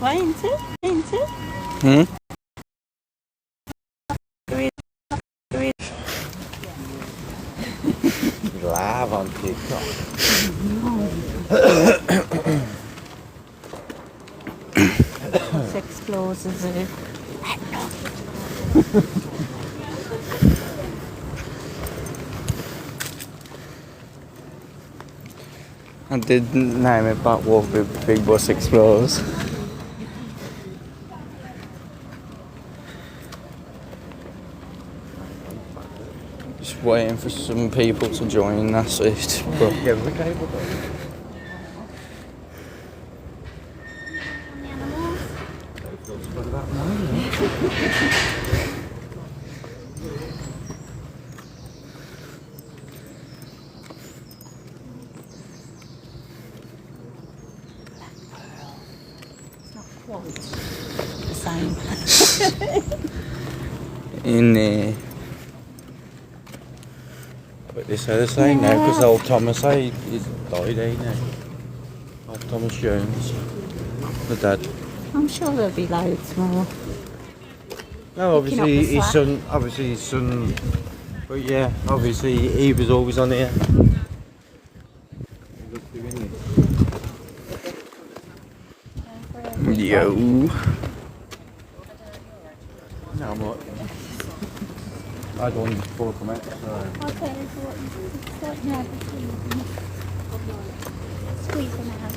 way, isn't it? Isn't it? Hmm? Live on TikTok. What explores is it? I did name it Back Walk with Big Bus Explorers. Just waiting for some people to join, that's it. But Yeah, with the cable though. Quite the same. in there. But they say the same now because old Thomas he's died, ain't he? Old Thomas Jones, the dad. I'm sure there'll be loads more. No, obviously Picking up the his son. But yeah, obviously he was always on here. Yo. No, I'm not. I had one before come out, so. Okay, so now squeeze them out.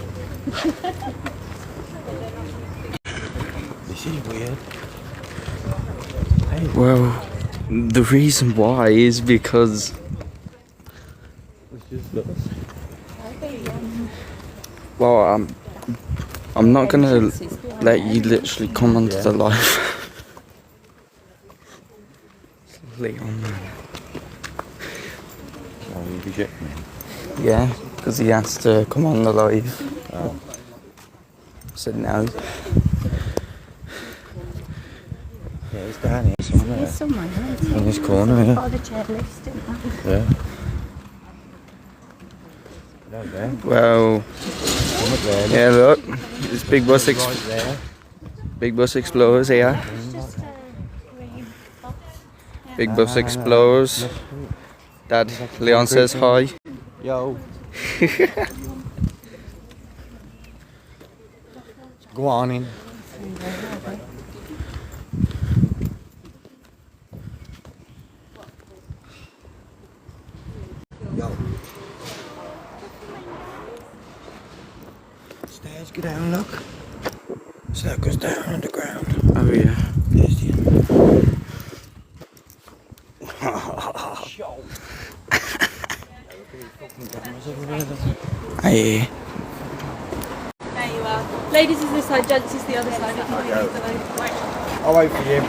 This is weird. Well, the reason why is because It's just us. well, I'm not gonna let you literally come onto the live. Leon, man. Oh, you reject me. Yeah, because he has to come on the live. Oh. I said no. Yeah, it's down here somewhere. There's someone, isn't there? In this corner, yeah. By the chairlift, isn't there? Yeah. Right there. Well, Somewhere there. yeah, look, it's Right there. Big Bus Explorers here. It's just a green box. Big Bus Explorers. Dad, Leon says hi. Yo. Go on in. Yo. Stairs, go down, look. So that goes down underground. Oh yeah. There's the Hey. There you are. Ladies is this side, gents is the other side. If you need the load. I'll wait for you.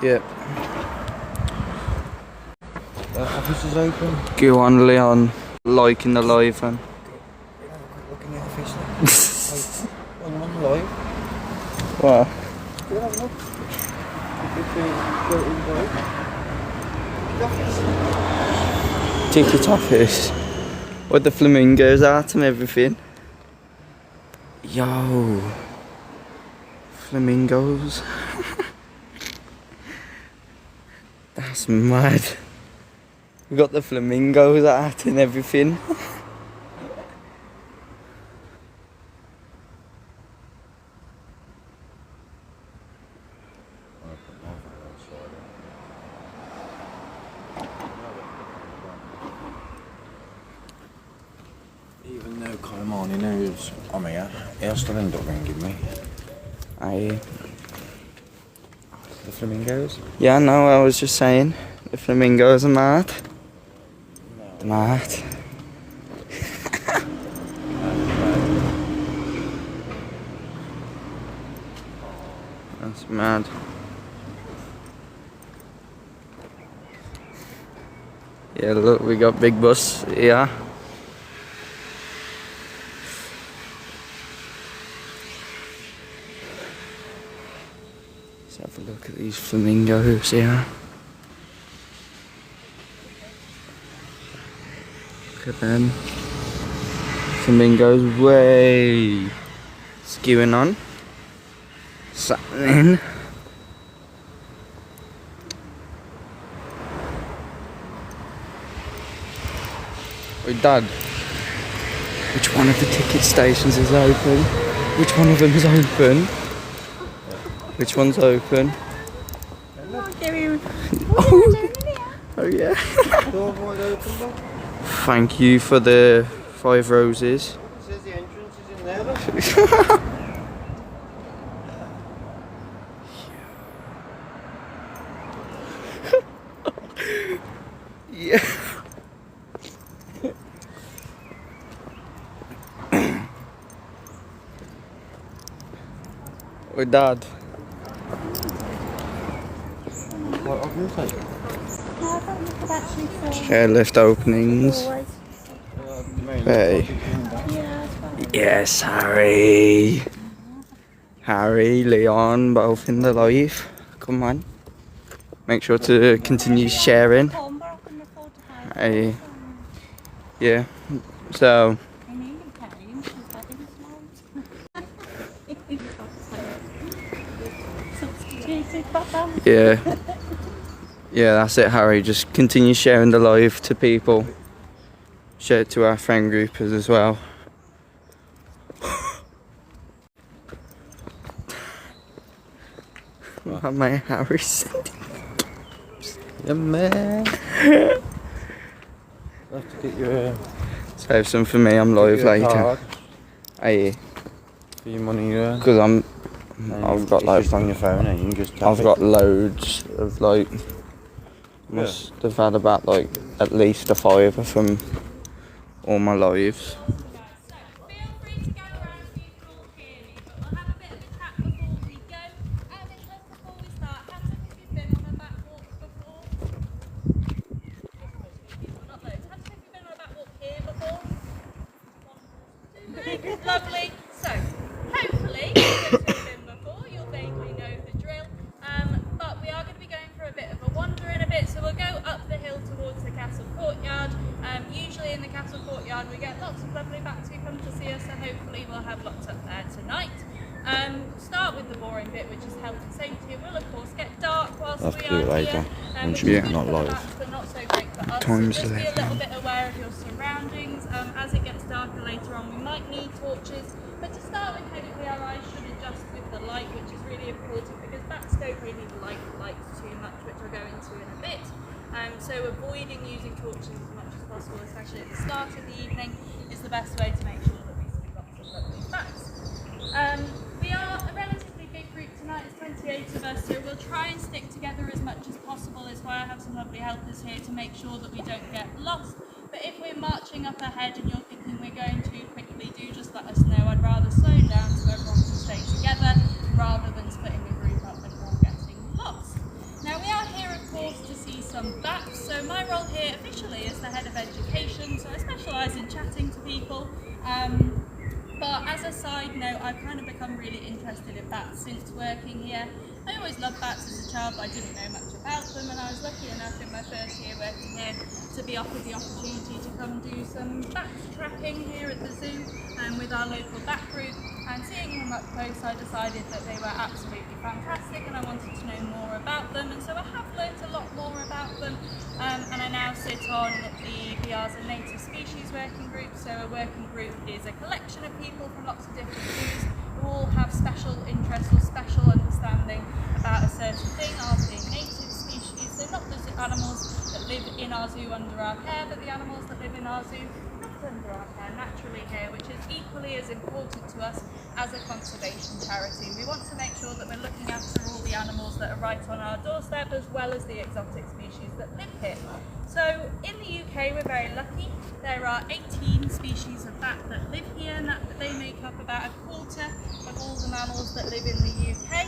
Yep. Office is open. Go on, Leon. Liking the live one. Look in the office. I'm on live. What? Go and have a look. Ticket office. With the flamingos at and everything. Yo. Flamingos. That's mad. We got the flamingos at and everything. Even though Colmani knows I'm here, he'll still end up ringing me. Aye. The flamingos? Yeah, no, I was just saying. The flamingos are mad. Mad. That's mad. Yeah, look, we got Big Bus here. Let's have a look at these flamingos here. Look at them. Flamingos way skewing on. Something. Wait, Dad. Which one of the ticket stations is open? Which one of them is open? Which one's open? Oh yeah. Thank you for the 5 roses. It says the entrance is in there. Yeah. Oi, Dad. What have you said? No, I thought you could actually say Chairlift openings. always. Hey. Yeah, it's fine. Yes, Harry. Harry, Leon, both in the live. Come on. Make sure to continue sharing. Hey. Yeah. So. Yeah. Yeah, that's it, Harry. Just continue sharing the live to people. Share it to our friend group as well. What my Harry sending? Yeah, man. I'll have to get you Save some for me. I'm live later. card Hey, for your money you earn. because And I've got it's like just on your phone and you can just tap I've it. got loads of like. Must have had about like at least a 5 from all my lives. So, feel free to go around so you can all hear me, but we'll have a bit of a chat before we go. Just before we start, hands up if you've been on a back walk before. Not loads. Hands up if you've been on a back walk here before. 1, 2, 3. Lovely. So, hopefully, those who've been before, you'll vaguely know the drill. But we are going to be going for a bit of a wander in a bit, so we'll go up the hill towards the castle courtyard. Usually in the castle courtyard we get lots of lovely bats who come to see us, so hopefully we'll have lots up there tonight. Start with the boring bit, which is health and safety. It will of course get dark whilst I'll have we to do are it later, here. when Which she's is good not for the live. bats, but not so great for us. Time's So just be a 11. little bit aware of your surroundings. As it gets darker later on, we might need torches. But to start with, hopefully our eyes should adjust with the light, which is really important because bats don't really like lights too much, which we'll go into in a bit. So avoiding using torches as much as possible, especially at the start of the evening, is the best way to make sure that we see lots of lovely bats. We are a relatively big group tonight, it's 28 of us, so we'll try and stick together as much as possible. That's why I have some lovely helpers here to make sure that we don't get lost. But if we're marching up ahead and you're thinking we're going too quickly, do just let us know. I'd rather slow down so everyone can stay together rather than splitting the group up and all getting lost. Now we are here of course to see some bats, so my role here officially is the head of education, so I specialise in chatting to people. But as a side note, I've kind of become really interested in bats since working here. I always loved bats as a child, but I didn't know much about them, and I was lucky enough in my first year working here to be offered the opportunity to come do some bat tracking here at the zoo with our local bat group. And seeing them up close, I decided that they were absolutely fantastic and I wanted to know more about them, and so I have learnt a lot more about them, and I now sit on the Piazza Native Species Working Group. So a working group is a collection of people from lots of different zoos who all have special interests or special understanding about a certain thing, ours being native species, so not the animals that live in our zoo under our care, but the animals that live in our zoo not under our care, naturally here, which is equally as important to us as a conservation charity. We want to make sure that we're looking after all the animals that are right on our doorstep, as well as the exotic species that live here. So in the UK we're very lucky. There are 18 species of bat that live here, and they make up about a quarter of all the mammals that live in the UK.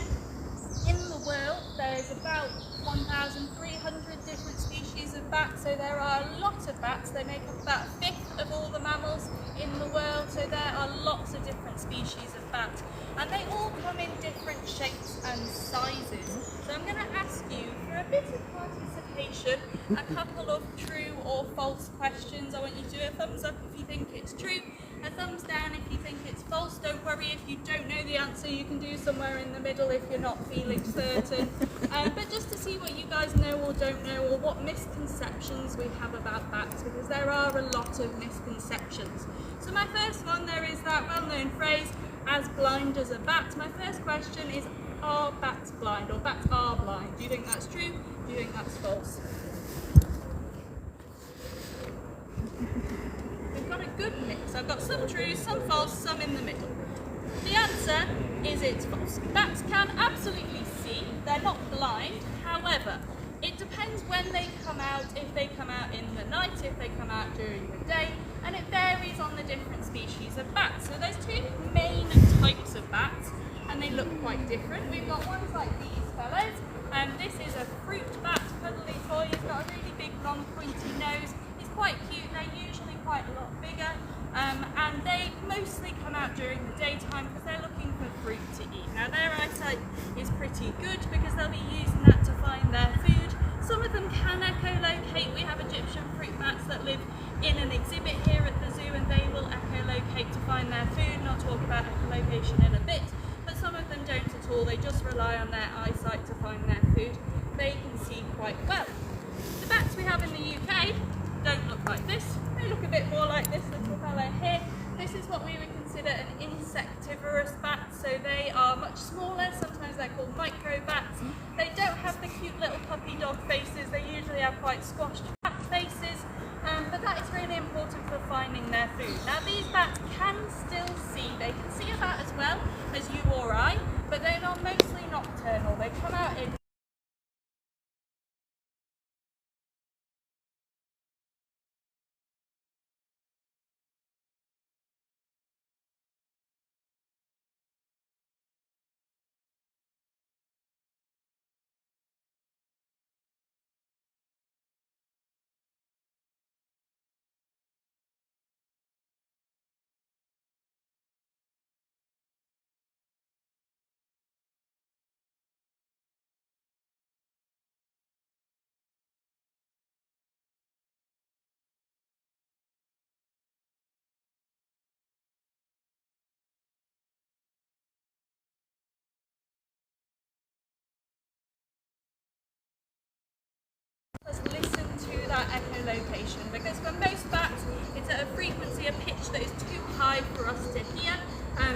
In the world there's about 1,300 different species of bats, so there are a lot of bats. They make up about a fifth of all the mammals in the world, so there are lots of different species of bats, and they all come in different shapes and sizes. So I'm going to ask you for a bit of participation station. A couple of true or false questions. I want you to do a thumbs up if you think it's true, a thumbs down if you think it's false. Don't worry if you don't know the answer, you can do somewhere in the middle if you're not feeling certain. But just to see what you guys know or don't know, or what misconceptions we have about bats, because there are a lot of misconceptions. So my first one, there is that well-known phrase, as blind as a bat. My first question is, are bats blind, or bats are blind? Do you think that's true? Do you think that's false? We've got a good mix. I've got some true, some false, some in the middle. The answer is it's false. Bats can absolutely see. They're not blind. However, it depends when they come out, if they come out in the night, if they come out during the day, and it varies on the different species of bats. So there's two main types of bats, and they look quite different. We've got ones like these fellows. This is a fruit bat, cuddly toy. He's got a really big, long, pointy nose. He's quite cute. They're usually quite a lot bigger, and they mostly come out during the daytime because they're looking for fruit to eat. Now their eyesight is pretty good because they'll be using that to find their food. Some of them can echolocate. We have Egyptian fruit bats that live in an exhibit here at the zoo, and they will echolocate to find their food, and I'll talk about echolocation in a bit. But some of them don't at all, they just rely on their eyesight to find their food. They can see quite well. The bats we have in the UK don't look like this. They look a bit more like this little fellow here. This is what we would consider an insectivorous bat, so they are much smaller, sometimes they're called micro bats. They don't have the cute little puppy dog faces, they usually have quite squashed cat faces, but that is really important for finding their food. Now these bats can still see, they can see a bat as well as you or I, but they are mostly nocturnal. They come out in listen to that echolocation, because for most bats it's at a frequency, a pitch that is too high for us to hear.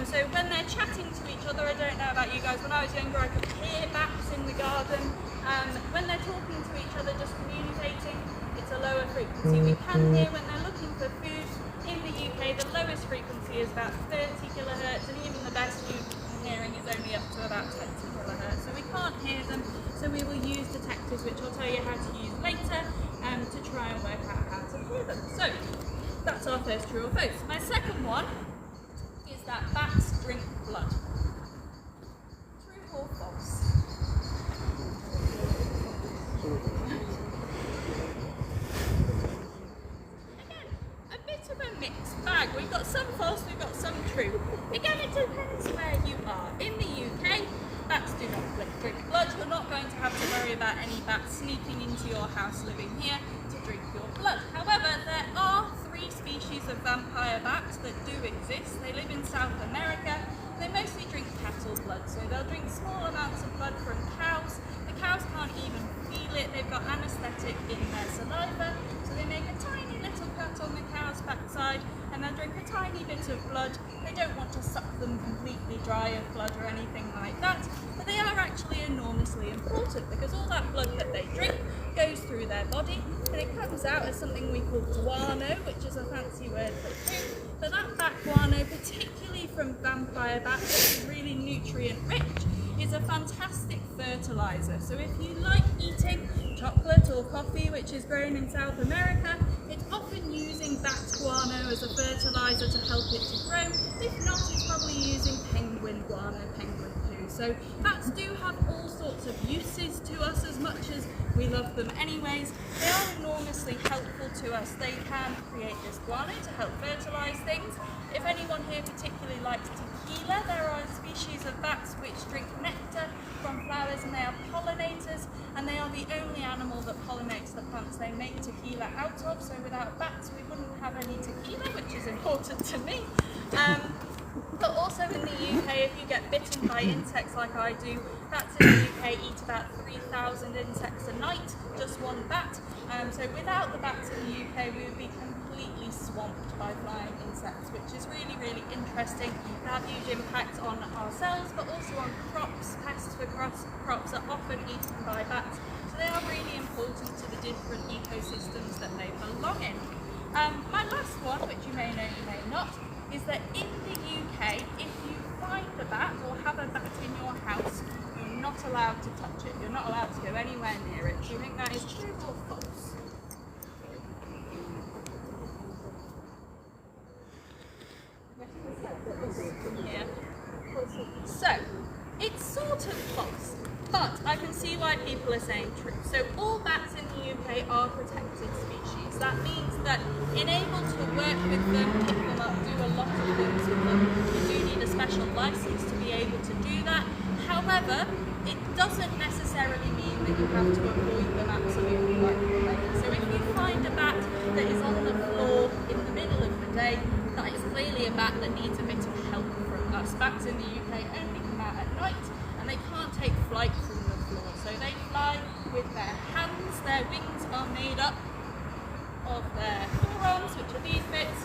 So when they're chatting to each other, I don't know about you guys, when I was younger I could hear bats in the garden. When they're talking to each other, just communicating, it's a lower frequency. We can hear when they're looking for food. In the UK the lowest frequency is about 30 kilohertz, and even the best hearing is only up to about 20 kilohertz. So we can't hear them, so we will use detectors, which I'll tell you how to use later, to try and work out how to hear them. So that's our first true or false. My second one is that bats drink blood. True or false? Again, a bit of a mixed bag. We've got some false, we've got some true. Again, it depends where you are. In the UK, bats do not drink blood. You're not going to have to worry about any bats sneaking into your house living here to drink your blood. However, there are 3 species of vampire bats that do exist. They live in South America. They mostly drink cattle blood, so they'll drink small amounts of blood from cows. The cows can't even feel it. They've got anaesthetic in their saliva, so they make a tiny little cut on the cow's backside, and they'll drink a tiny bit of blood. They don't want to suck them completely dry of blood or anything like that, but they are actually enormously important because all that blood that they drink goes through their body, and it comes out as something we call guano, which is a fancy word for poo. But that bat guano, particularly from vampire bats, which is really nutrient rich, is a fantastic fertilizer. So if you like eating chocolate or coffee, which is grown in South America, it's often using bat guano as a fertilizer to help it to grow. If not, it's probably using penguin guano, penguin poo. So bats do have all sorts of uses to us, as much as we love them anyways. They are enormously helpful to us. They can create this guano to help fertilize things. If anyone here particularly likes tequila, there are a species of bats which drink nectar from flowers, and they are pollinators, and they are the the only animal that pollinates the plants they make tequila out of, so without bats we wouldn't have any tequila, which is important to me. But also in the UK, if you get bitten by insects like I do, bats in the UK eat about 3,000 insects a night, just one bat. So without the bats in the UK, we would be completely swamped by flying insects, which is really, really interesting. They have huge impact on ourselves, but also on crops. Pests for crops are often eaten by bats. So they are really important to the different ecosystems that they belong in. My last one, which you may know, you may not, is that in the UK, if you find a bat or have a bat in your house, you're not allowed to touch it. You're not allowed to go anywhere near it. Do you think that is true or false? Yeah. So, it's sort of false, but I can see why people are saying true. So all bats in the UK are protected species. That means that in able to work with them, pick them up, do a lot of things with them, you do need a special license to be able to do that. However, it doesn't necessarily mean that you have to avoid them absolutely like the plague. So if you find a bat that is on the floor in the middle of the day, that is clearly a bat that needs a bit of help from us. Bats in the UK only come out at night and they can't take flight from the floor. So they fly with their hands. Their wings are made up of their forearms, which are these bits,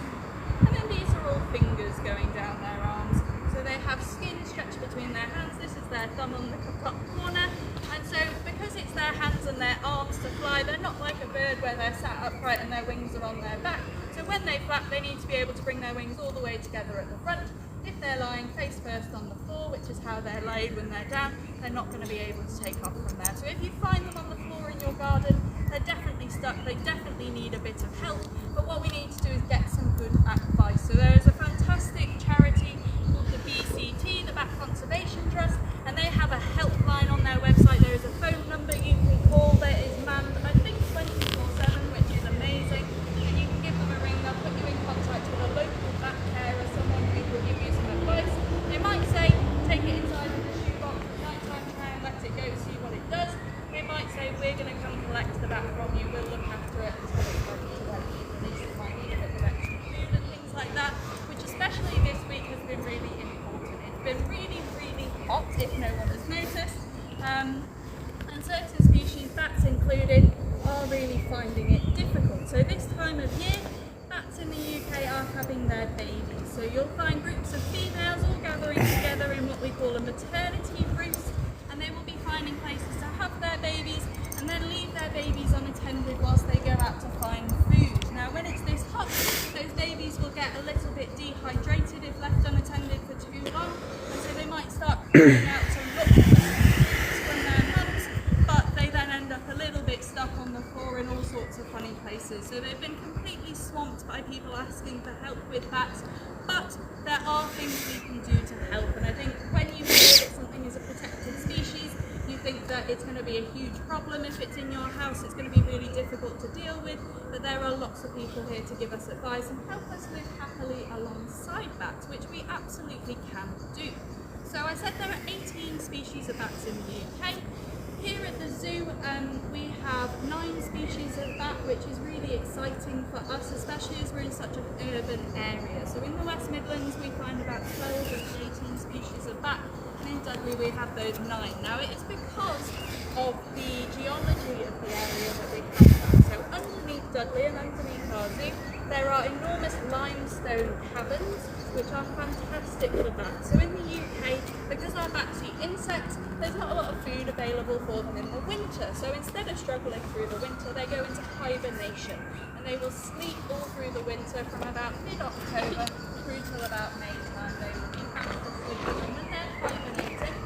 and then these are all fingers going down their arms. So they have skin stretched between their hands. This is their thumb on the top corner. And so because it's their hands and their arms to fly, they're not like a bird where they're sat upright and their wings are on their back. So when they flap, they need to be able to bring their wings all the way together at the front. If they're lying face first on the floor, which is how they're laid when they're down, they're not going to be able to take off from there. So if you find them on the floor in your garden, they're definitely stuck, they definitely need a bit of help. But what we need to do is get some good advice. So there is a fantastic charity called the BCT, the Bat Conservation Trust, and they have a helpline on their website. There is a phone number you can call that is manned, I think 24/7, which is amazing. And you can give them a ring, they'll put you in contact with a local bat carer, someone who will give you some advice. They might say, take it inside of the shoebox at night time, try and let it go, see what it does. They might say, we're going to come collect the bat from you, we'll look after it until it's ready to let you release. It might need a bit of extra food and things like that, which especially this week has been really important. It's been really, really hot, if no one has noticed. And certain species, bats included, are really finding it difficult. So this time of year, bats in the UK are having their babies. So you'll find groups of females all gathering together in what we call a maternity roost, and they will be finding places to have their babies and then leave their babies unattended whilst they go out to find food. Now when it's this hot, those babies will get a little bit dehydrated if left unattended for too long, and so they might start crying out to look from their mums, but they then end up a little bit stuck on the floor in all sorts of funny places. So they've been completely swamped by people asking for help with bats, but there are things we can do to help. And I think when you hear that something is a protected species, you think that it's going to be a huge problem. If it's in your house, it's going to be really difficult to deal with, but there are lots of people here to give us advice and help us live happily alongside bats, which we absolutely can do. So I said there are 18 species of bats in the UK. Here at the zoo, we have 9 species of bat, which is really exciting for us, especially as we're in such an urban area. So in the West Midlands, we find about 12 of the 18 species of bat, and in Dudley we have those 9. Now it is because of the geology of the area that we have that. So underneath Dudley and underneath our zoo, there are enormous limestone caverns, which are fantastic for bats. So in the UK, because our bats eat insects, there's not a lot of food available for them in the winter. So instead of struggling through the winter, they go into hibernation, and they will sleep all through the winter from about mid-October through till about May time. They will be fast asleep, and when they're hibernating,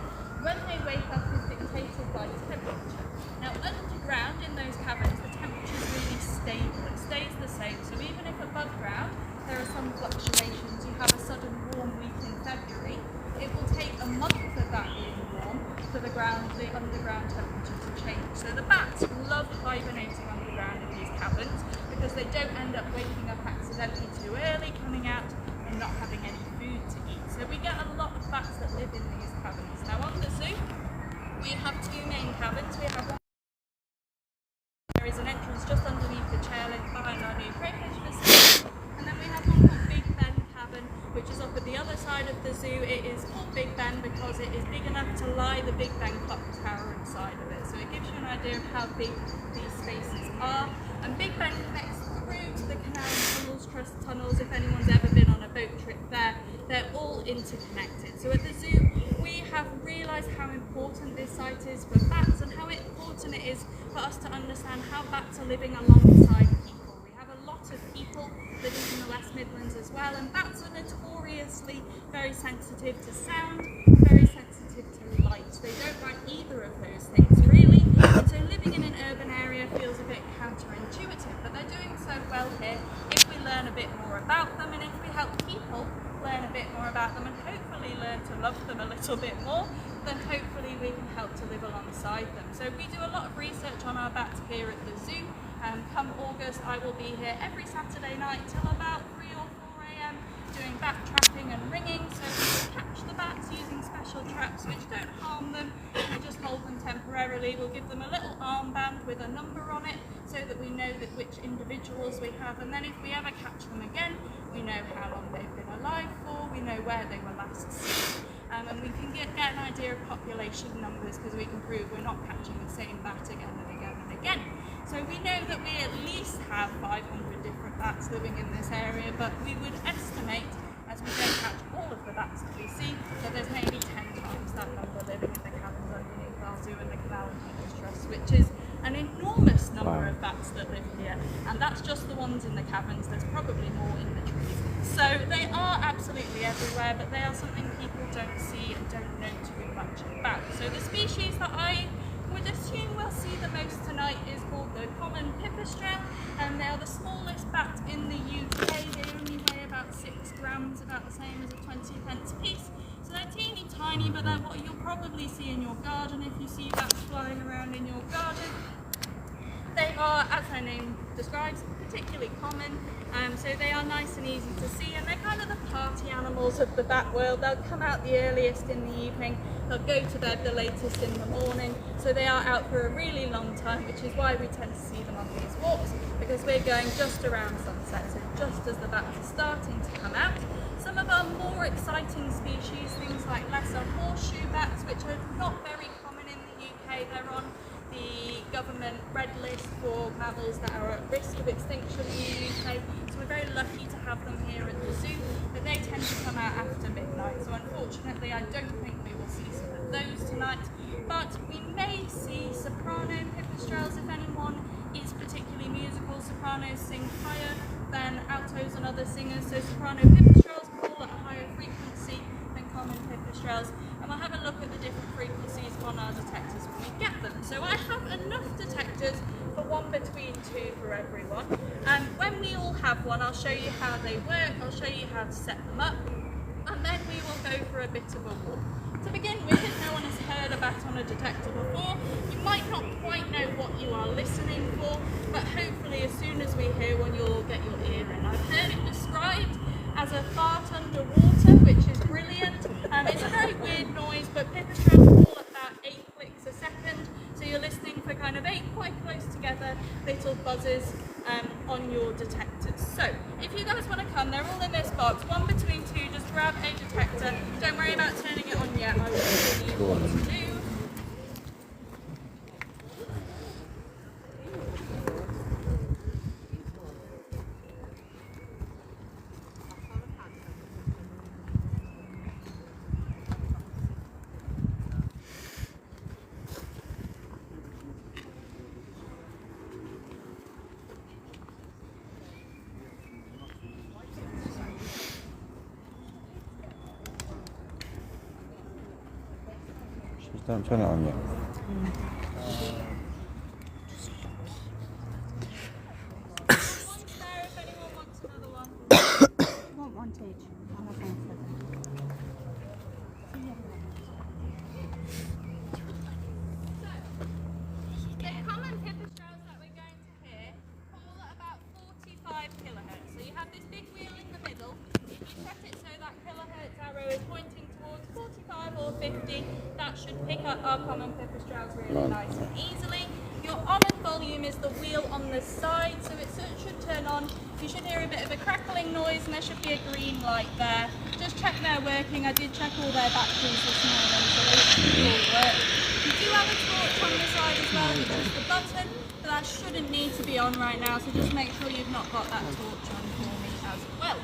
when they wake up is dictated by temperature. Now underground in those caverns, the temperature is really stable. It stays the same. So even if above ground there are some fluctuations, you have a sudden warm week in February, it will take a month of that being warm for the underground temperature to change. So the bats love hibernating underground in these caverns because they don't end up waking up accidentally too early, coming out and not having any food to eat. So we get a lot of bats that live in these caverns. Now on the zoo, we have 2 main caverns. We have one inside of the zoo. It is called Big Ben because it is big enough to lie the Big Ben clock tower inside of it. So it gives you an idea of how big these spaces are. And Big Ben connects through to the canal tunnels, Trust Tunnels. If anyone's ever been on a boat trip there, they're all interconnected. So at the zoo, we have realised how important this site is for bats and how important it is for us to understand how bats are living alongside people. We have a lot of people living in the West Midlands as well, and bats are notoriously very sensitive to sound, very sensitive to light. They don't like either of those things really, and so living in an urban area feels a bit counterintuitive, but they're doing so well here if we learn a bit more about them and if we help people learn a bit more about them and hopefully learn to love them a little bit more, then hopefully we can help to live alongside them. So we do a lot of research on our bats here at the zoo. Come August, I will be here every Saturday night till about 3 or 4 a.m. doing bat trapping and ringing, so we will catch the bats using special traps which don't harm them, we just hold them temporarily. We'll give them a little armband with a number on it so that we know that which individuals we have, and then if we ever catch them again, we know how long they've been alive for, we know where they were last seen, and we can get an idea of population numbers because we can prove we're not catching the same bat again and again and again. So we know that we at least have 500 different bats living in this area, but we would estimate, as we don't catch all of the bats that we see, that there's maybe 10 times that number living in the caverns underneath our zoo and the Canal and People's Trust, which is an enormous number of bats that live here, and that's just the ones in the caverns. There's probably more in the trees. So they are absolutely everywhere, but they are something people don't see and don't know too much about. So the species that I would assume we'll see the most tonight is called the common pipistrelle, and they are the smallest bat in the UK. They only weigh about 6 grams, about the same as a 20p piece. So they're teeny tiny, but they're what you'll probably see in your garden if you see bats flying around in your garden. They are, as their name describes, particularly common, so they are nice and easy to see, and they're kind of the party animals of the bat world. They'll come out the earliest in the evening, they'll go to bed the latest in the morning, so they are out for a really long time, which is why we tend to see them on these walks, because we're going just around sunset, so just as the bats are starting to come out. Some of our more exciting species, things like lesser horseshoe bats, which are not very common in the UK, they're on the government red list for mammals that are at risk of extinction in the UK, so we're very lucky to have them here at the zoo, but they tend to come out after midnight, so unfortunately I don't think we will see some of those tonight, but we may see soprano pipistrelles if anyone is particularly musical. Sopranos sing higher than altos and other singers, so soprano pipistrelles call at a higher frequency than common pipistrelles, and we'll have a look at the different frequencies on our detectors when we get them. So I have enough detectors for 1 between 2 for everyone, and when we all have one I'll show you how they work, I'll show you how to set them up, and then we will go for a bit of a walk. To begin with, if no one has heard a bat on a detector before, you might not quite know what you are listening for, but hopefully as soon as we hear one you'll get your ear in. I've heard it described as a fart underwater, which is brilliant. It's a very weird noise, but pipistrelles fall at about 8 clicks a second, so you're listening for kind of 8 quite close together little buzzes on your detectors. So if you guys want to come, they're all in this box, 1 between 2, just grab a detector. Don't worry about turning it on yet, I will show you what to do. Don't turn it on yet. One's there if anyone wants another one. I want one each. I'll have one for them. The common pipistrelles that we're going to hear call at about 45 kilohertz. So you have this big wheel in the middle. If you set it so that kilohertz arrow is pointing towards 45 or 50, that should pick up our common pipistrelle. is the wheel on the side, so it should turn on. You should hear a bit of a crackling noise and there should be a green light there. Just check they're working. I did check all their batteries this morning, so they should all work. You do have a torch on the side as well, which is the button, but that shouldn't need to be on right now, so just make sure you've not got that torch on for me as well.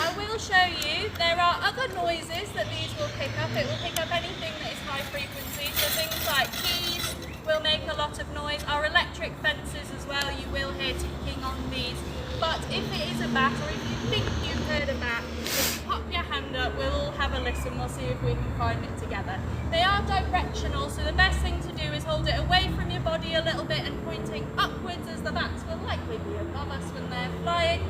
I will show you, there are other noises that these will pick up. It will pick up anything that is high frequency, so things like keys will make a lot of noise. Our electric fences as well, you will hear ticking on these. But if it is a bat, or if you think you've heard a bat, just pop your hand up, we'll all have a listen, we'll see if we can find it together. They are directional, so the best thing to do is hold it away from your body a little bit and pointing upwards, as the bats will likely be above us when they're flying.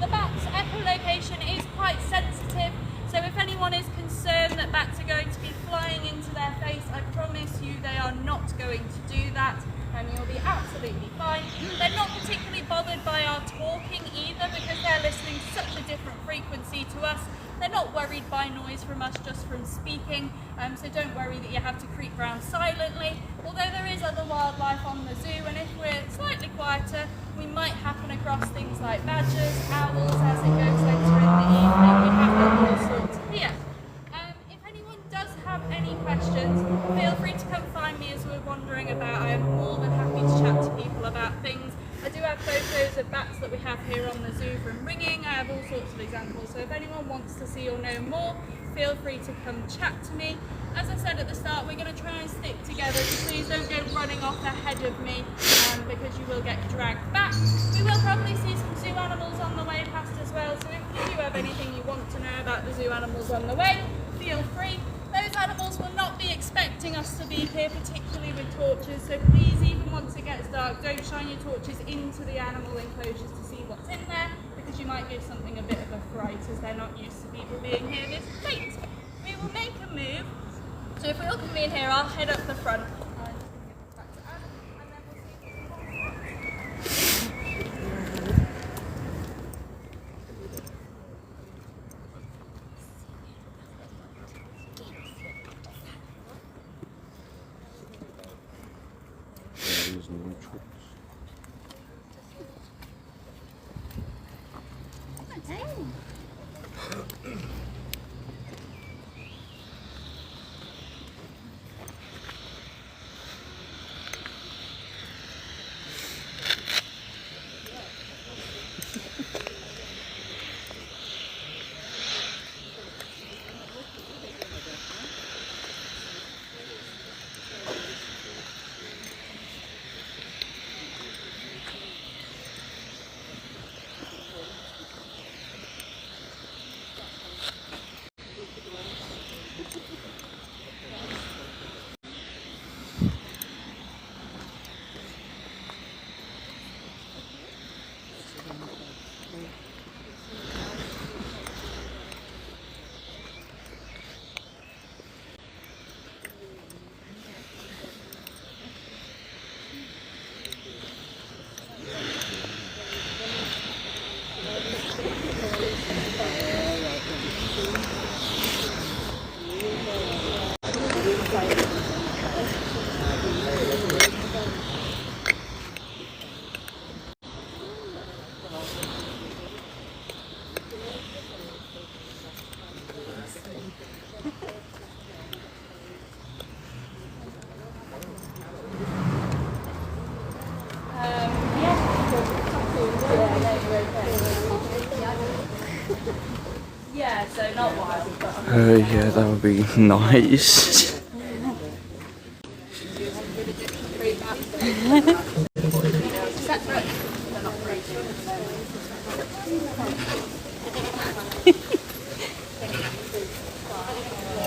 The bat's echolocation is quite sensitive, so if anyone is concerned that bats are going to be flying into their face, I promise you they are not going to do that, and you'll be absolutely fine. They're not particularly bothered by our talking either, because they're listening to such a different frequency to us. They're not worried by noise from us just from speaking, so don't worry that you have to creep around silently. Although there is other wildlife on the zoo, and if we're slightly quieter, we might happen across things like badgers, owls as it goes later in the evening. We have them all sorts here. If anyone does have any questions, feel free to come find me as we're wandering about. I am more than happy to chat to people about things. I do have photos of bats that we have here on the zoo from ringing. I have all sorts of examples, so if anyone wants to see or know more, feel free to come chat to me. As I said at the start, we're going to try and stick together, so please don't go running off ahead of me because you will get dragged back. We will probably see some zoo animals on the way past as well, so if you do have anything you want to know about the zoo animals on the way, feel free. Those animals will not be expecting us to be here, particularly with torches, so please, even once it gets dark, don't shine your torches into the animal enclosures to see what's in there, because you might give something a bit of a fright, as they're not used to people being here this late. We will make a move, so if we all come in here, I'll head up the front. Yeah, so not wild, but Yeah, that would be nice.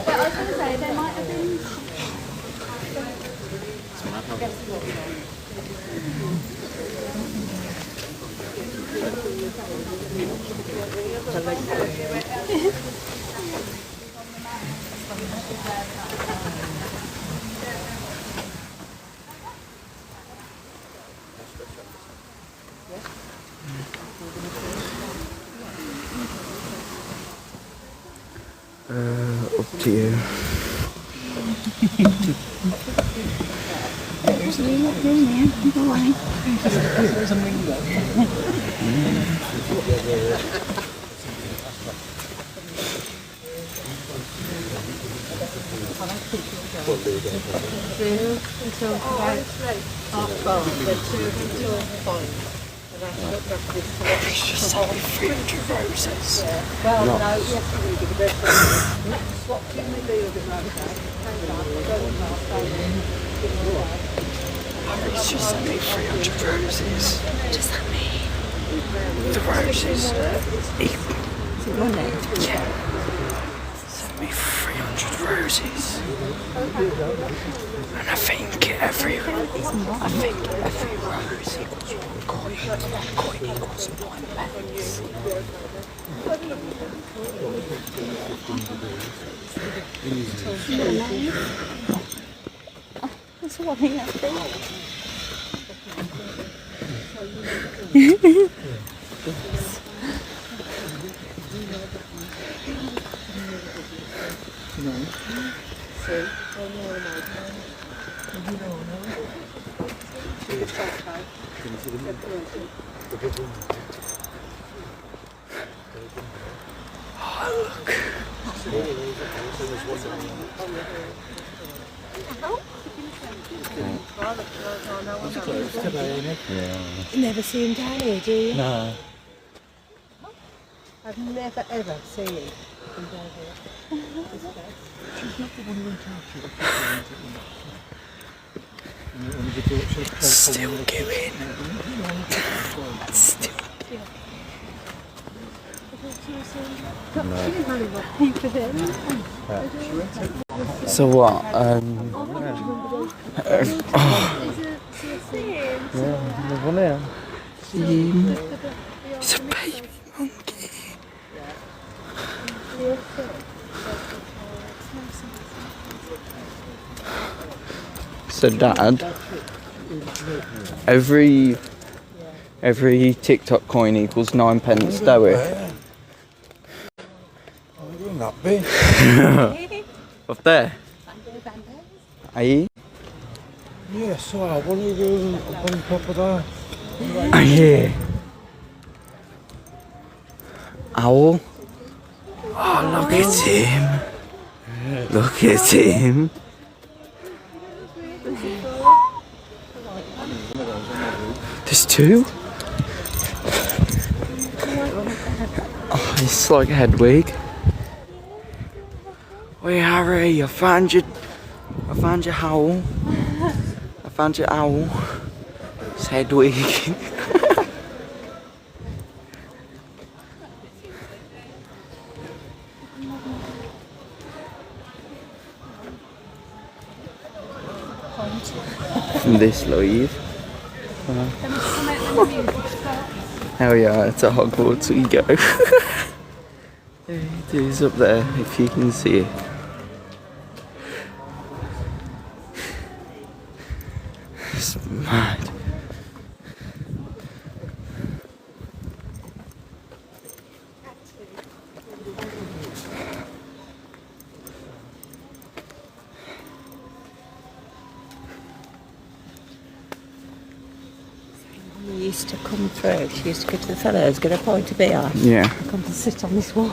But I was going to say, there might have been... Up to you. Just sent me 300 roses. Harry's just sent me 300 roses. Does that mean the roses? Yeah. Sent me 300 roses. And I think every rose equals 1 coin. 1 coin equals 9 pence. That's what I think. You never see him down here, do you? No. I've never ever seen him down here. Still going. Still. So what? It's a baby monkey. So Dad, every TikTok coin equals 9 pence, do we? That big. Up there? Aye? Yeah, so I want to go up on top of that. Aye. Owl? Oh, look at him. Look at him. There's 2? Oh, it's like Hedwig. Wait, Harry, I found your owl. I found your owl. It's Hedwig. From this live. Hell yeah, it's a Hogwarts we go. There it is up there, if you can see it. It's mad. We used to come through. She used to go to the fellows, get a pint of beer. Yeah. Come and sit on this wall.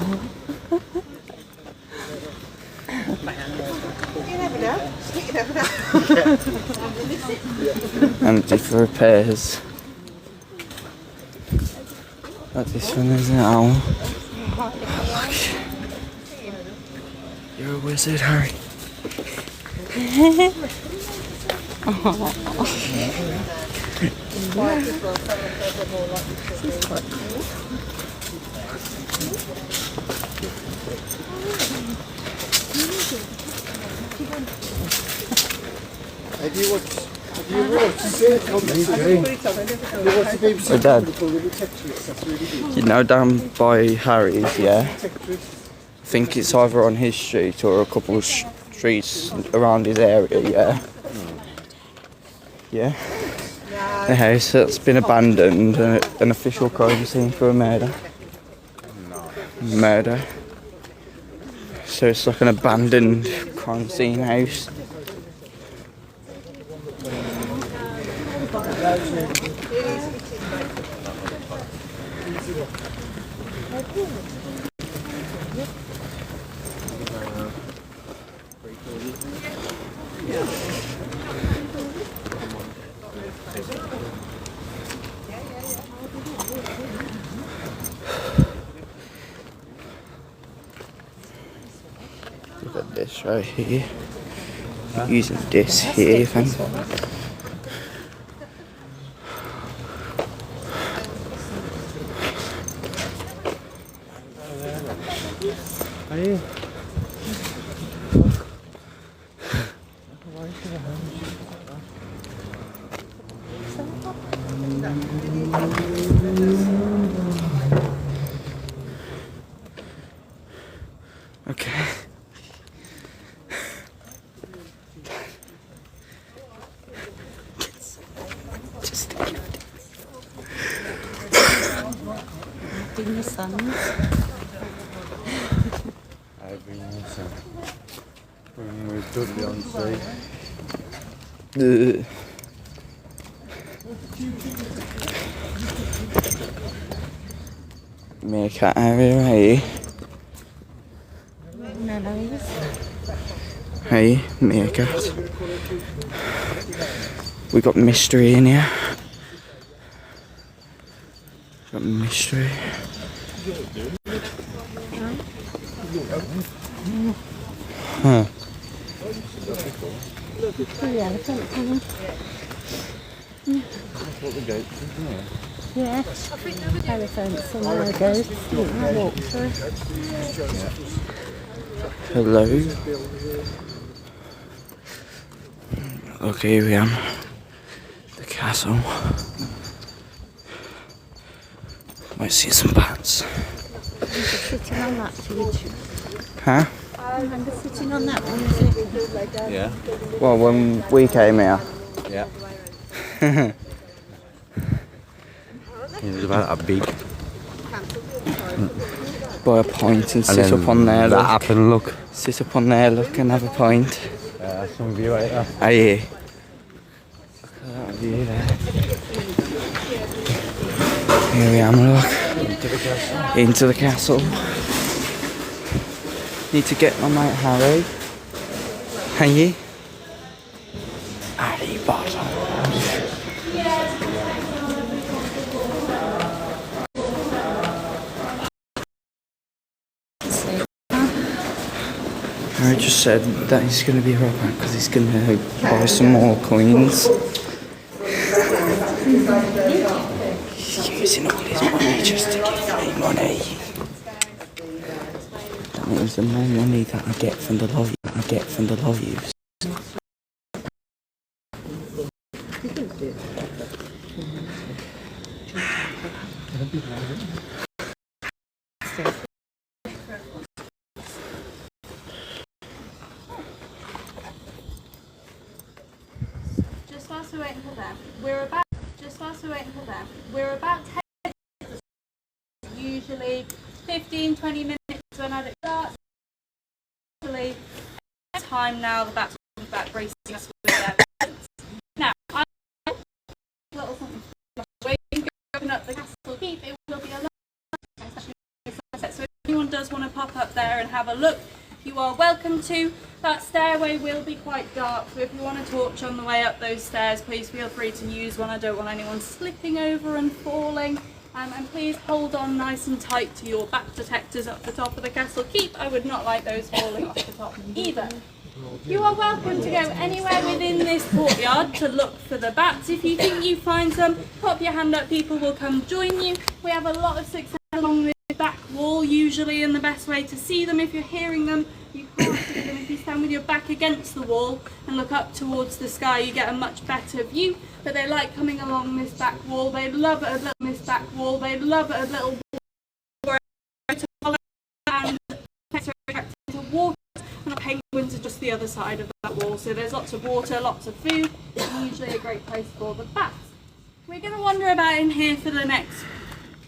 Empty for repairs. But this one is an owl. Look. You're a wizard, Harry. So Dad, you know down by Harry's, yeah? I think it's either on his street or a couple of streets around his area, yeah? Yeah? The house that's been abandoned, an official crime scene for a murder. Murder. So it's like an abandoned crime scene house. Look at this right here. Using this here, then. Are you? Okay. Just In the sons. I've been missing. When we're totally on stage. Meerkat area right here. Mellows. Hey, meerkat. We got mystery in here. Got mystery. Huh. The elephant coming. That's what the goats is, isn't it? Yeah. Elephants and their goats. You can walk through. Hello. Look, here we am. The castle. Might see some bats. Sitting on that huge. Huh? I remember sitting on that one, is it? Yeah. Well, when we came here. Yeah. It was about a big. By a point and sit up on there. That Look. happened, look. Sit up on there, look, and have a pint. Some view right there. Oh yeah. Look at that view there. Here we am, look. Into the castle. Into the castle. Need to get my mate Harry. Hey, Harry Potter. Harry just said that he's going to be right back because he's going to buy some more coins. He's using all his money just to give me money. That means the more money that I get from the lives. Just whilst we're waiting for them, we're about 10 minutes, usually 15-20 minutes when it starts. Usually time now the bats are back racing us with their parents. Now I little something we're going up the castle keep, it will be a long sunset, so if anyone does want to pop up there and have a look, you are welcome to. That stairway will be quite dark, so if you want a torch on the way up those stairs, please feel free to use one. I don't want anyone slipping over and falling. And please hold on nice and tight to your bat detectors up the top of the castle keep. I would not like those falling off the top either. You are welcome to go anywhere within this courtyard to look for the bats. If you think you find some, pop your hand up, people will come join you. We have a lot of success along the back wall usually, and the best way to see them, if you're hearing them, you can't see them. If you stand with your back against the wall and look up towards the sky, you get a much better view. But they like coming along this back wall. They love it a little wall to follow, and to water. And penguins are just the other side of that wall. So there's lots of water, lots of food, and usually a great place for the bats. We're going to wander about in here for the next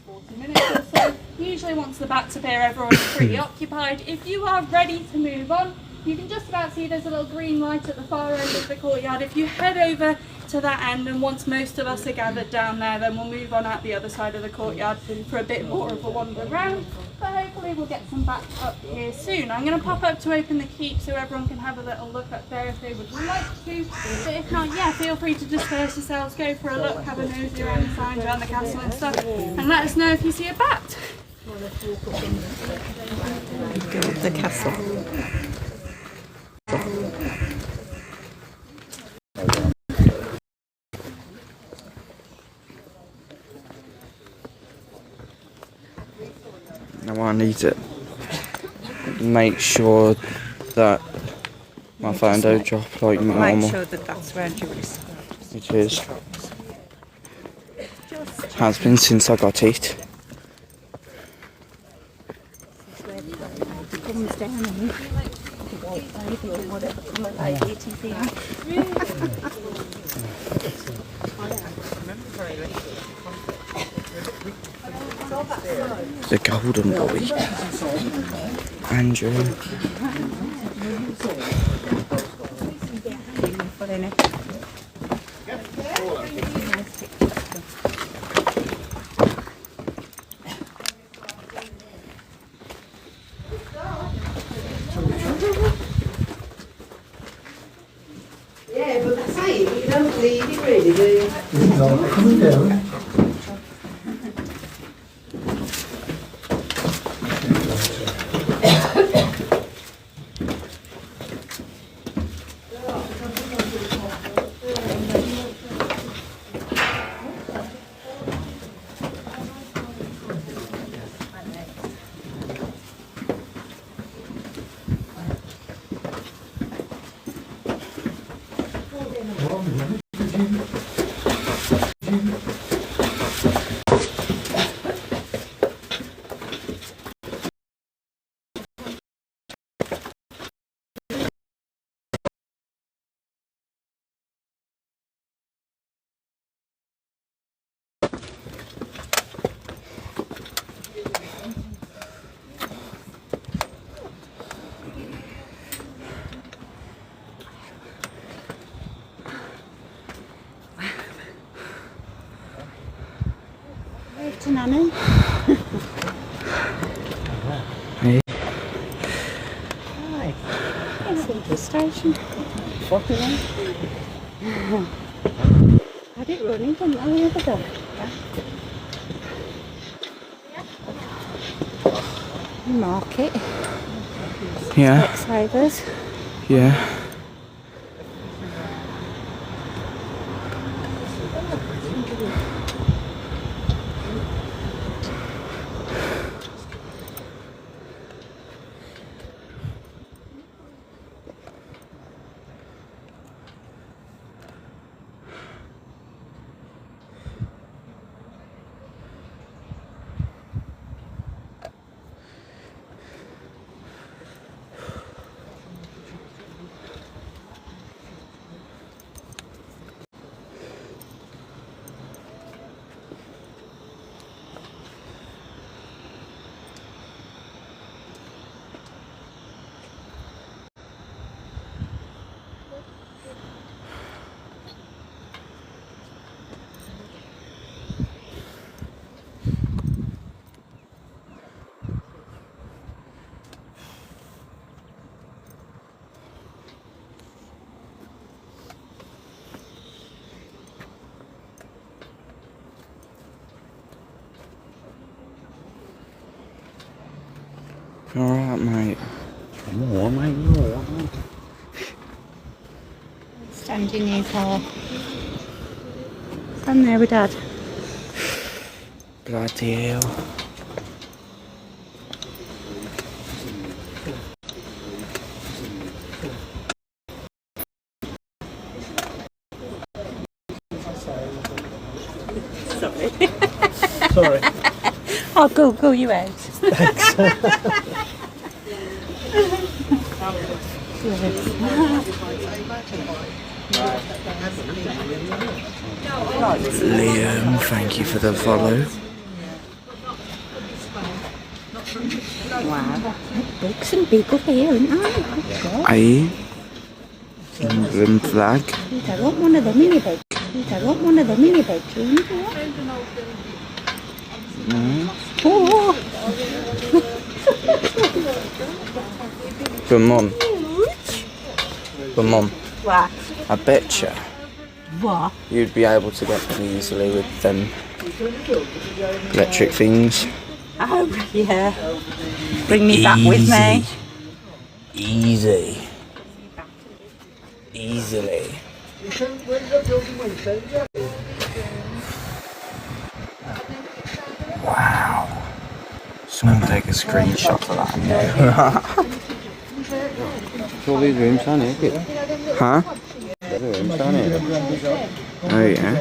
40 minutes or so. Usually once the bats appear, everyone's pretty occupied. If you are ready to move on, You can just about see there's a little green light at the far end of the courtyard. If you head over to that end, and once most of us are gathered down there, then we'll move on out the other side of the courtyard for a bit more of a wander around. But hopefully we'll get some back up here soon. I'm going to pop up to open the keep so everyone can have a little look up there if they would like to. But if not, yeah, feel free to disperse yourselves, go for a look, have a nosy around the signs, around the castle and stuff, and let us know if you see a bat. The castle. Now I need to make sure that my phone don't drop like normal. Make sure that that's round your wrist. It is. Has been since I got it. It comes down and white baby or whatever colour lady it is The golden boy. Andrew. Yeah, but that's it. You don't leave it really, do you? No, coming down. to Nanny. Hey. Hi. It's Central Station. Fucking hell. Had it running, didn't I, the other day? Market. Yeah. Specsavers. Yeah. Alright, mate. More, mate, more. Standing near car. Stand there with Dad. Bloody hell. Sorry. I'll Google you out. Liam, thank you for the follow. Wow. Books and big up here, aren't they? Oh, God. Aye. England flag. I want one of them in your bed. I want one of them in your bedroom. Oh, But Mum. But Mum, what? I betcha What? you'd be able to get them easily with them electric things. Oh, yeah. Bring me back with me. Easy. Easily. Wow. Someone take a screenshot of that now. All these rooms down here, kid. Huh? The rooms down here. Oh yeah.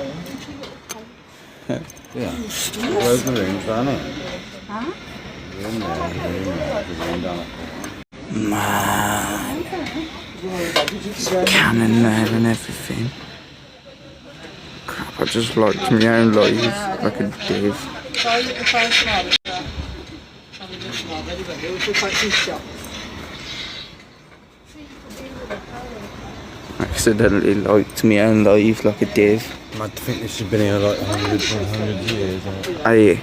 Yeah. Where's the rooms down here? Huh? Room there, room there, there's a room down there. Man. Cannon there and everything. Crap, I just liked my own life like a div. Accidentally liked my own life like a div. I think this has been here like hundreds and hundreds of years. Hasn't it? Aye.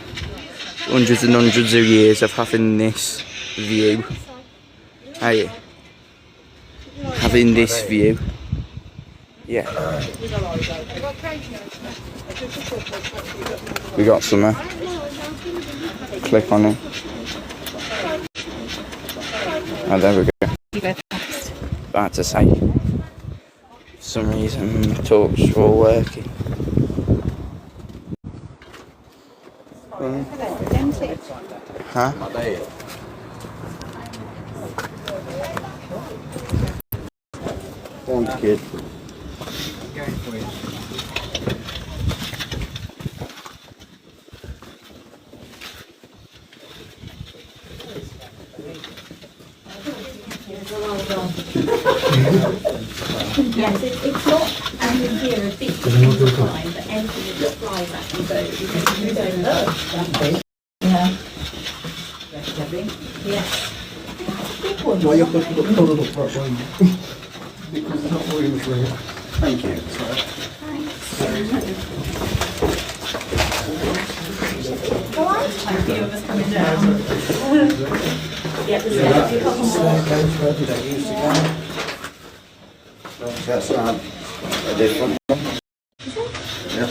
Hundreds and hundreds of years of having this view. Aye. Having this view. Yeah. We got some. Click on it. Oh, there we go. About to say. For some reason, my talks were all working. Huh? One kid. Yes, it's not in here a big time, but anything that flies at you go because you don't know that big. Yeah. Yes. Well, you have to put it up that way. Because it's not room for it. Thank you. A few of us coming down. Yeah, there's a couple more. That's not a different one. Yeah.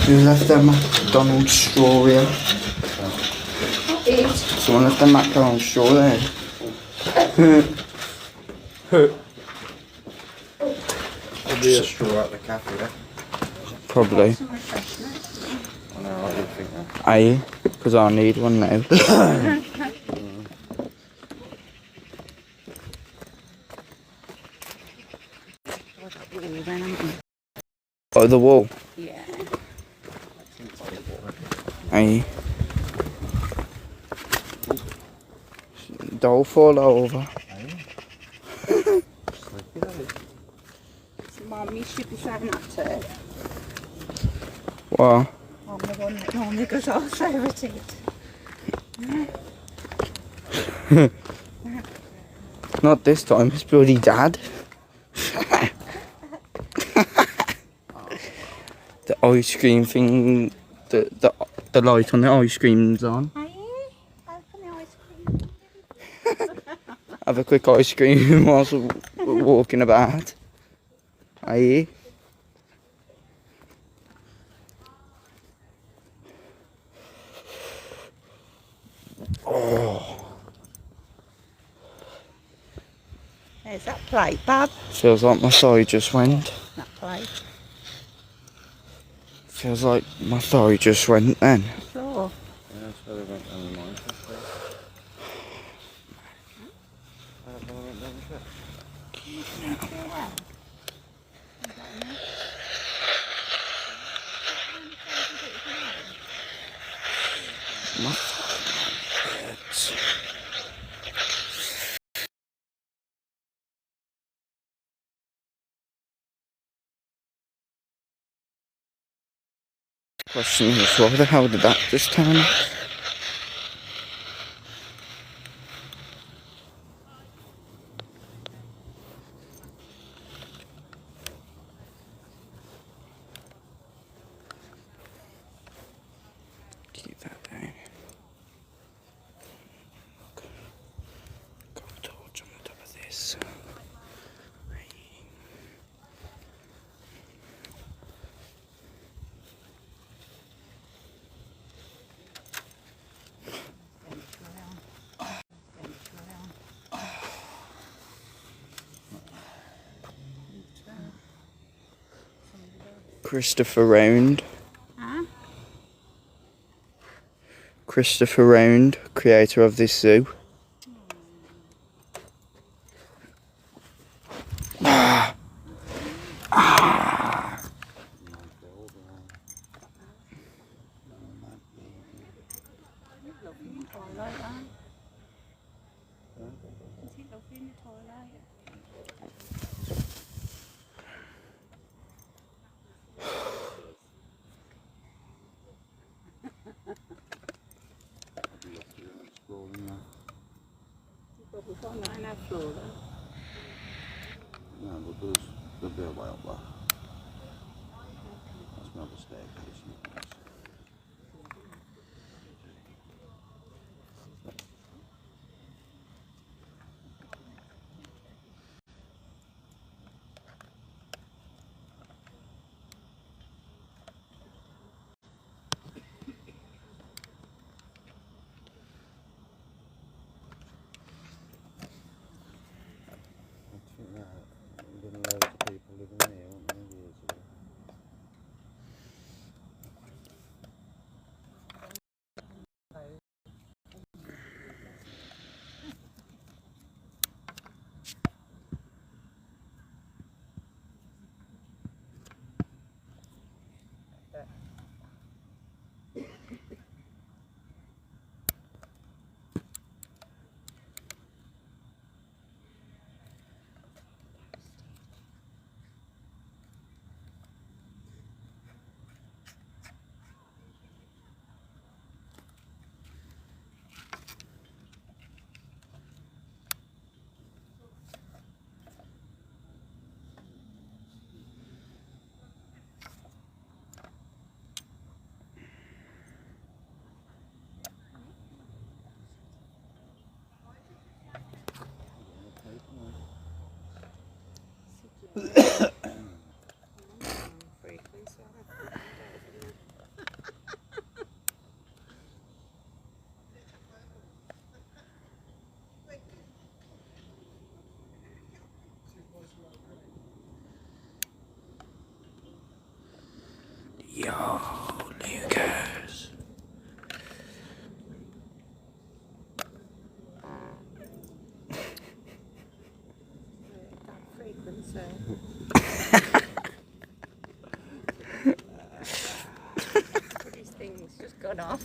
Who left their McDonald's straw here? Someone left their McDonald's straw there. Probably a straw at the cafe there. Probably. I know, I did think that. Aye, because I need one now. Oh, the wall. Yeah. Aye. Don't fall over. Mum, you should be saying that too. What? I'm the one that normally goes off over it. Not this time, it's bloody Dad. The ice cream thing, the light on the ice cream's on. Open the ice cream. Have a quick ice cream whilst we're walking about. Aye. Oh, There's that plate, Bob. feels like my thigh just went. That plate. Feels like my thigh just went then. Sure. Yeah, that's where they went down the mine. My thigh hurts. Question is, why the hell did that just turn up? Keep that down. Got a torch on the top of this. Christopher Round. Christopher Round, creator of this zoo. No, but there'll be a way up there. That's not the staircase. Loads of people living here, weren't there, years ago? Yo, Lucas. These things just gone off.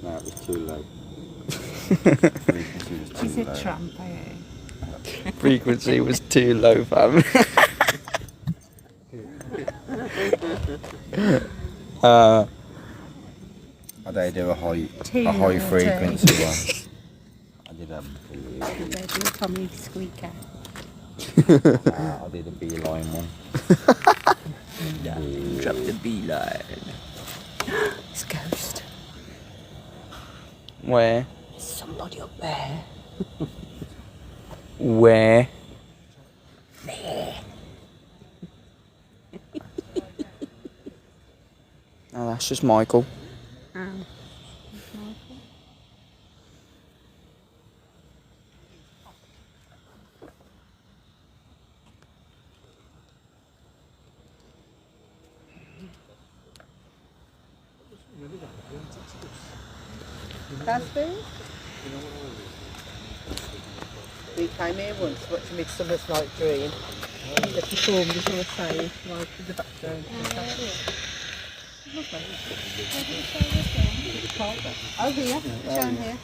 No, it was too low. She's a tramp, eh? Frequency was too low, fam. I did do a high frequency one. I did Did they do Tommy Squeaker? I did a beeline one. Drop the beeline. It's a ghost. Where? Somebody up there. Where? There. Oh, that's just Michael. That's big. We came here once watching Midsummer's Night's Dream. They performed as on a stage, like in the background. Oh, here, down here.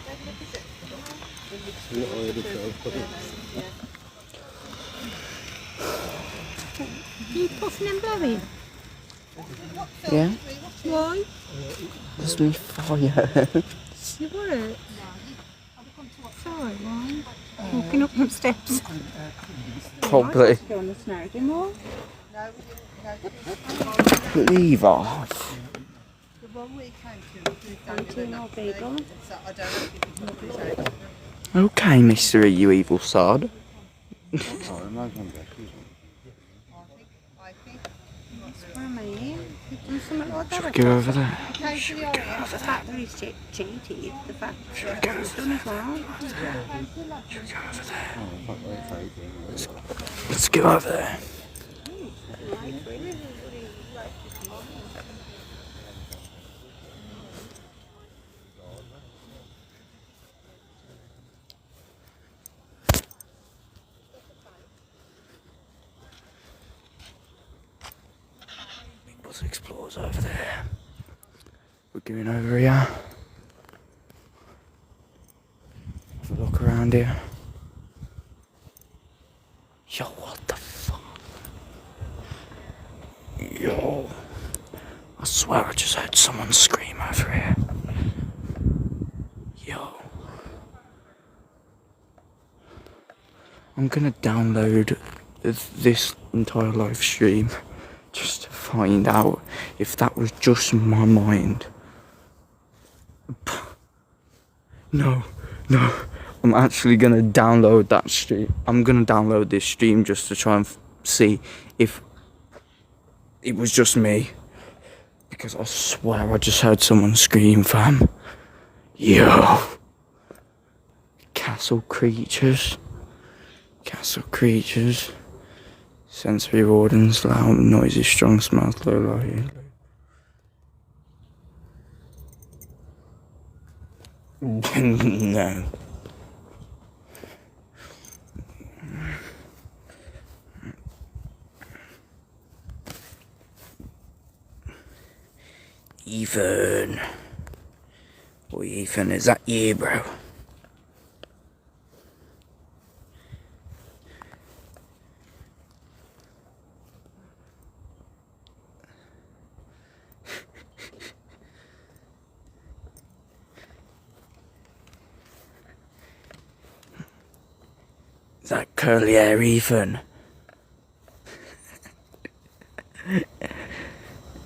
Are you puffing and blowing? Yeah? Why? There's me fire. You worried? Sorry, why? Walking up them steps. Probably. Go on the snow, do more. Leave off. The one we came to, we found it Or beagle. so I don't know if you can look it out. Okay, Mr. You evil sod. Oh, imagine that. I think What I mean? You've done something like Should we that. go over there? occasionally I am. The fact that he's cheated, the fact that he's done as well. Let's go over there. Big Bus Explorers over there. We're going over here. Have a look around here. Yo, what the fuck? Yo. I swear I just heard someone scream over here. Yo. I'm gonna download this entire live stream just to find out if that was just my mind. No. I'm actually gonna download that stream. I'm gonna download this stream just to try and see if it was just me. Because I swear I just heard someone scream, fam. Yo. Castle creatures. Sensory organs, loud, noisy, strong smells, low light. No. Ethan. Boy, Ethan, is that you, bro? Is that curly hair Ethan?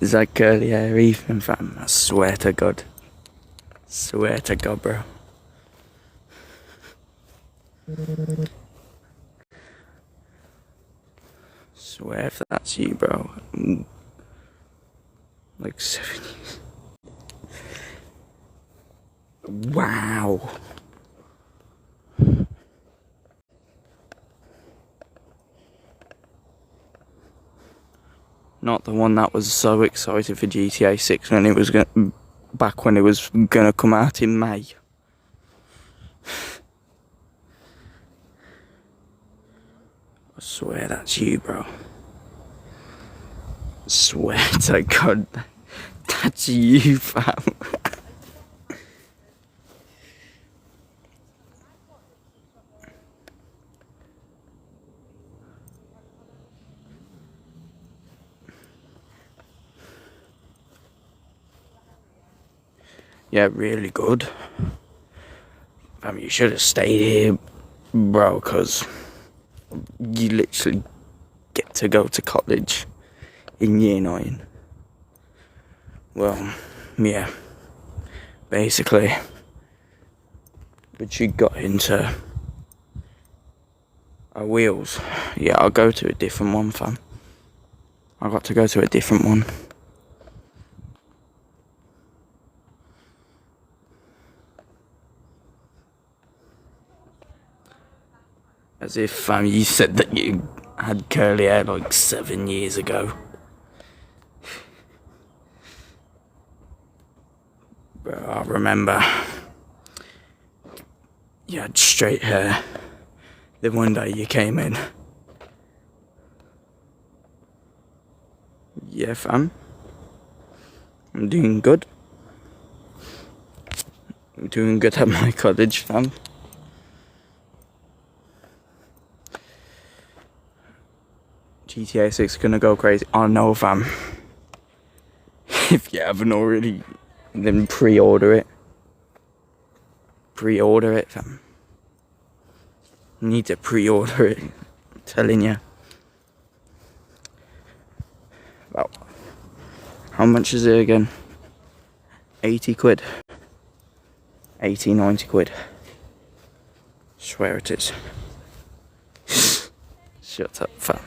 Is that curly hair Ethan, fam? I swear to God. Swear to God, bro. Swear if that's you, bro. Like 7 years. Wow. Not the one that was so excited for GTA 6 when it was back when it was gonna come out in May. I swear that's you, bro. I swear to God, that's you, fam. Yeah, really good. Fam, you should have stayed here, bro, because you literally get to go to college in year 9. Well, yeah, basically, but you got into our wheels. Yeah, I'll go to a different one, fam. I got to go to a different one. As if, fam, you said that you had curly hair like 7 years ago. Bro, I remember you had straight hair. Then one day you came in. Yeah, fam. I'm doing good. I'm doing good at my college, fam. GTA 6 gonna go crazy. Oh no, fam. If you haven't already, then pre-order it. Pre-order it, fam. You need to pre-order it. I'm telling you. Well, how much is it again? 80 quid. 80, 90 quid. Swear it is. Shut up, fam.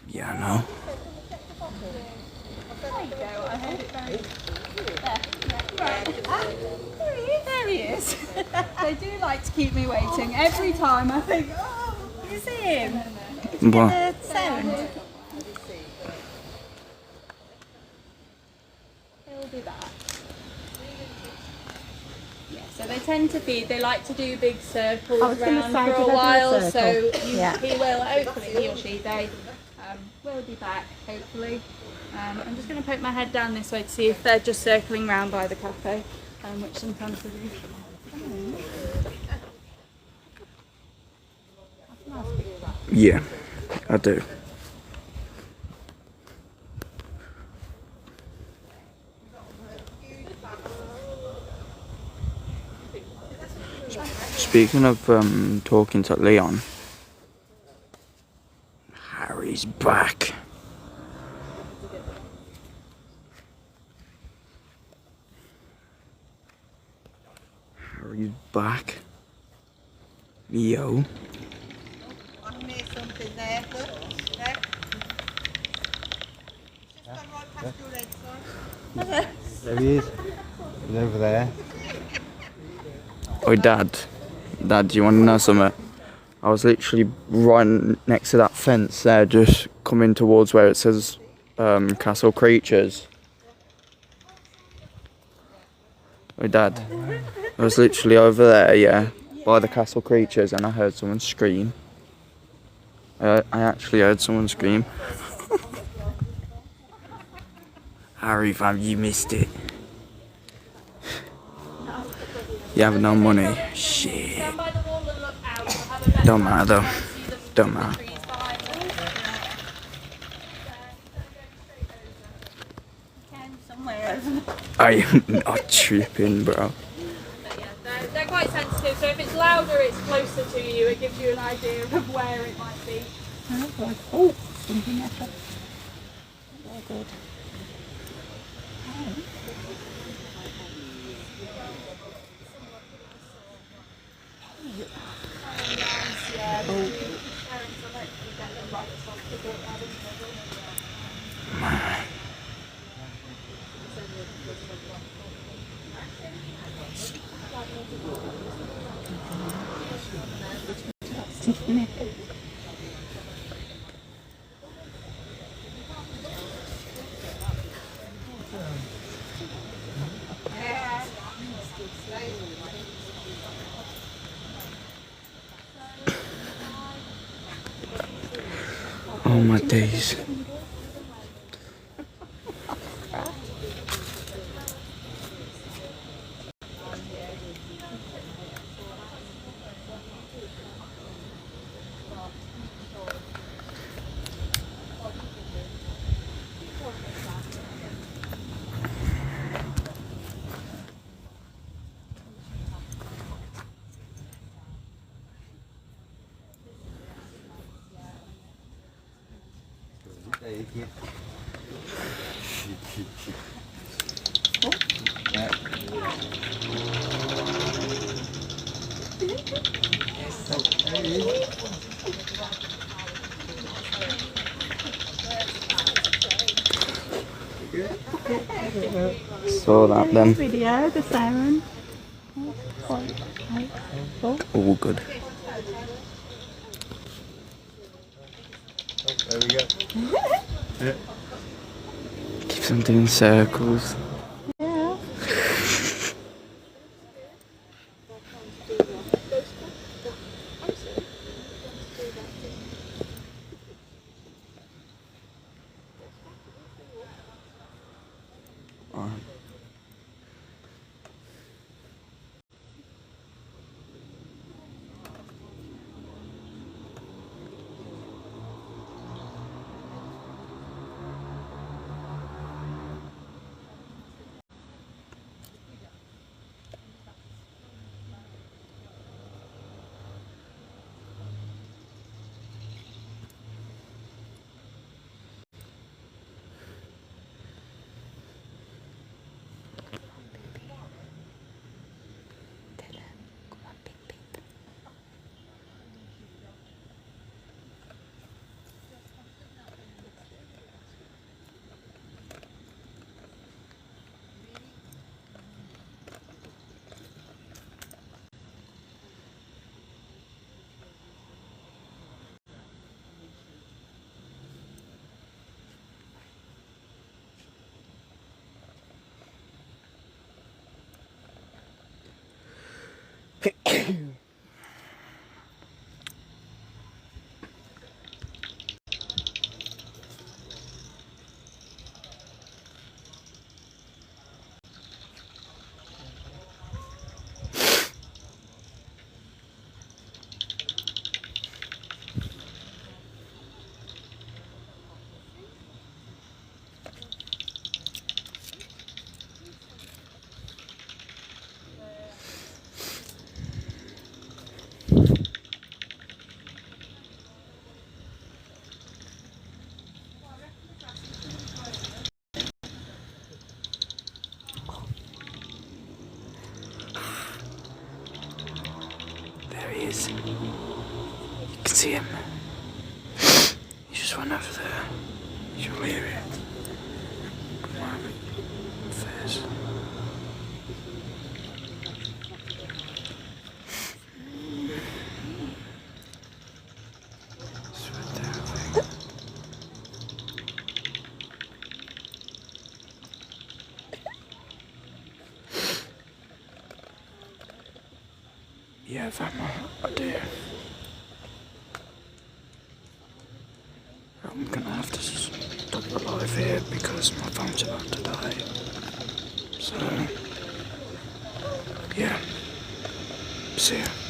Yeah, I know. There he is. They do like to keep me waiting. Every time I think, oh, is it him? What? The sound. He'll be back. Yeah, so they tend to feed. They like to do big circles I was gonna around say, for do a they do a while. So circle? Yeah. he will, hopefully, he or she, they will be back, hopefully. I'm just going to poke my head down this way to see if they're just circling round by the cafe, which sometimes they do. Yeah, I do. Speaking of talking to Leon, Harry's back. Harry's back. Yo. I can hear something there. Look, there. It's just gone right past your legs, son. There he is. He's over there. Oh, Dad. Dad, do you want to know something? I was literally right next to that fence there, just coming towards where it says Castle Creatures. Oh, Dad. I was literally over there, yeah, by the Castle Creatures, and I heard someone scream. I actually heard someone scream. Harry, fam, you missed it. You have no money. Shit. Stand by the wall and look out. We'll have a better Don't matter though. chance to see them Don't through the matter. trees behind them. Somewhere. I am not tripping, bro. But yeah, they're quite sensitive, so if it's louder, it's closer to you. It gives you an idea of where it might be. Oh, something there. Very good. Oh my days. Saw that then. Video, the siren. All good. There we go. Keeps on doing circles. Yeah. There he is. You can see him. He just went over there. You'll hear it. Come on. Fairs. It's right there, I think. Yeah, Vama, I do. I'm gonna have to stop the live here because my phone's about to die. So, yeah. See ya.